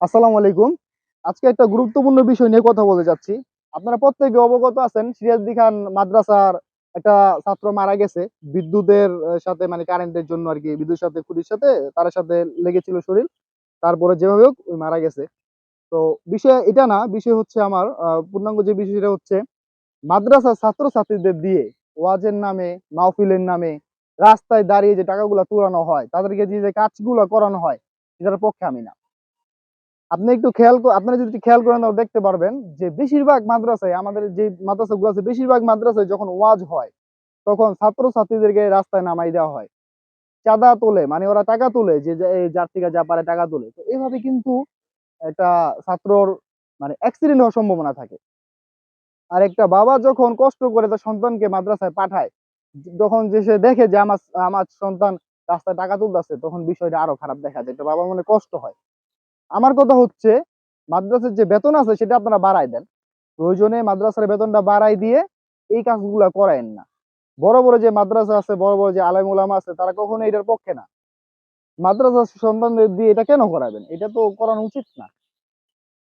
আসসালামু আলাইকুম। আজকে একটা গুরুত্বপূর্ণ বিষয় নিয়ে কথা বলতে যাচ্ছি। আপনারা প্রত্যেকে অবগত আছেন সিরাজদি খান মাদ্রাসার একটা ছাত্র মারা গেছে। বিদ্যুতের সাথে মানে কারেন্টের জন্য আরকি বিদ্যুতের সাথে খুঁটির সাথে তার সাথে লেগেছিল শরীর। তারপরে যেভাবে হোক ওই মারা গেছে। তো বিষয় এটা না, বিষয় হচ্ছে আমার পূর্ণাঙ্গ যে বিষয় সেটা হচ্ছে মাদ্রাসার ছাত্রছাত্রীদের দিয়ে ওয়াজের নামে, মাহফিলের নামে রাস্তায় দাঁড়িয়ে যে টাকাগুলা তুলানো হয়, তাদেরকে দিয়ে যে কাজগুলা করানো হয়, সেটার পক্ষে আমি না। আপনারা যদি একটু খেয়াল করেন তাহলে দেখতে পারবেন যে বেশিরভাগ মাদ্রাসায় আমাদের যে মাদ্রাসাগুলো আছে বেশিরভাগ মাদ্রাসায় যখন ওয়াজ হয় তখন ছাত্রছাত্রীদেরকে রাস্তায় নামাই দেওয়া হয়। চাঁদা তোলে মানে ওরা টাকা তোলে যে এই যার থেকে যা পারে টাকা তোলে। তো এভাবে কিন্তু একটা ছাত্রর মানে অ্যাক্সিডেন্ট হওয়ার সম্ভাবনা থাকে। আর একটা বাবা যখন কষ্ট করে তার সন্তানকে মাদ্রাসায় পাঠায়, যখন যে সে দেখে যে আমার আমার সন্তান রাস্তায় টাকা তুলতেছে তখন বিষয়টা আরো খারাপ দেখা যায়। একটা বাবার মনে কষ্ট হয়। আমার কথা হচ্ছে মাদ্রাসার যে বেতন আছে সেটা আপনারা বাড়ায় দেন। প্রয়োজনে মাদ্রাসার বেতনটা বাড়ায় দিয়ে এই কাজগুলা করায়েন না। বড় বড় যে মাদ্রাসা আছে, বড় বড় যে আলেম ওলামা আছে তারা কখনো এটার পক্ষে না। মাদ্রাসার সন্তানদের দিয়ে এটা কেন করাবেন? এটা তো করানো উচিত না।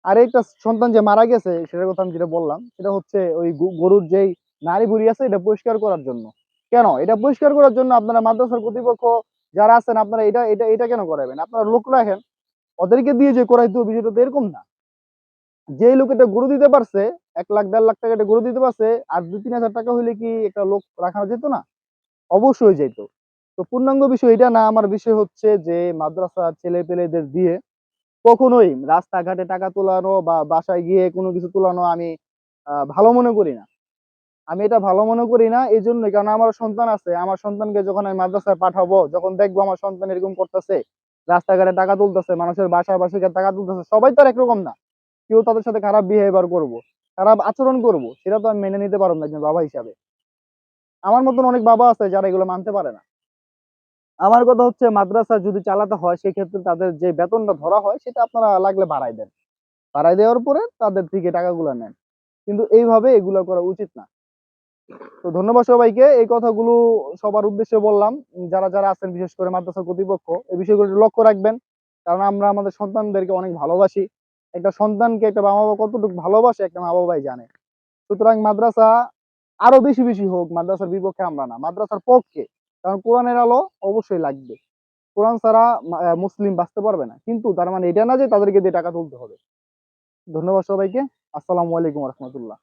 আর একটা সন্তান যে মারা গেছে সেটার কথা আমি যেটা বললাম সেটা হচ্ছে ওই গরুর যেই নাড়ি ভুঁড়ি আছে এটা পরিষ্কার করার জন্য। কেন? এটা পরিষ্কার করার জন্য আপনারা মাদ্রাসার কর্তৃপক্ষ যারা আছেন আপনারা এটা কেন করাবেন? আপনারা লোক রাখেন। ওদেরকে দিয়ে যে করাইতে হবে বিষয়টা তো এরকম না। যে লোক এটা গরু দিতে পারছে ১ লাখ ১.৫ লাখ টাকা এটা গরু দিতে পারছে আর ২-৩ হাজার টাকা হইলে কি একটা লোক রাখা যেত না? অবশ্যই যেত। তো পূর্ণাঙ্গ বিষয় এটা না, আমার বিষয় হচ্ছে যে মাদ্রাসার ছেলে-পেলেদের দিয়ে কখনোই রাস্তাঘাটে টাকা তোলানো বা বাসায় গিয়ে কোনো কিছু তোলানো আমি ভালো মনে করি না। আমি এটা ভালো মনে করি না এজন্যই কারণ আমার সন্তান আছে। আমার সন্তানকে যখন আমি মাদ্রাসায় পাঠাবো, যখন দেখবো আমার সন্তান এরকম করতেছে, রাস্তাঘাটে টাকা তুলতেছে, মানুষের বাসায় বাসায় গিয়ে টাকা তুলতেছে, সবাই তো আর একরকম না। কেউ তাদের সাথে খারাপ বিহেভিয়ার করব, খারাপ আচরণ করব, সেটা তো আমি মেনে নিতে পারব না একজন বাবা হিসাবে। আমার মতন অনেক বাবা আছে যারা এগুলো মানতে পারে না। আমার কথা হচ্ছে মাদ্রাসা যদি চালাতে হয় সেক্ষেত্রে তাদের যে বেতনটা ধরা হয় সেটা আপনারা লাগলে বাড়ায় দেন। বাড়ায় দেওয়ার পরে তাদের থেকে টাকাগুলা নেন। কিন্তু এইভাবে এগুলা করা উচিত না। তো ধন্যবাদ সবাইকে। এই কথাগুলো সবার উদ্দেশ্যে বললাম। যারা আছেন বিশেষ করে মাদ্রাসা কর্তৃপক্ষ এই বিষয়গুলো একটু লক্ষ্য রাখবেন। কারণ আমরা আমাদের সন্তানদেরকে অনেক ভালোবাসি। একটা সন্তানকে একটা মা-বাবা কতটুকু ভালোবাসে একটা মা-বাবাই জানে। সুতরাং মাদ্রাসা আরো বেশি, বেশি হোক। মাদ্রাসার বিপক্ষে আমরা না, মাদ্রাসার পক্ষে। কারণ কোরআনের আলো অবশ্যই লাগবে। কোরআন ছাড়া মুসলিম বাঁচতে পারবে না। কিন্তু তার মানে এটা না যে তাদেরকে দিয়ে টাকা তুলতে হবে। ধন্যবাদ সবাইকে। আসসালামু আলাইকুম ওয়া রাহমাতুল্লাহ।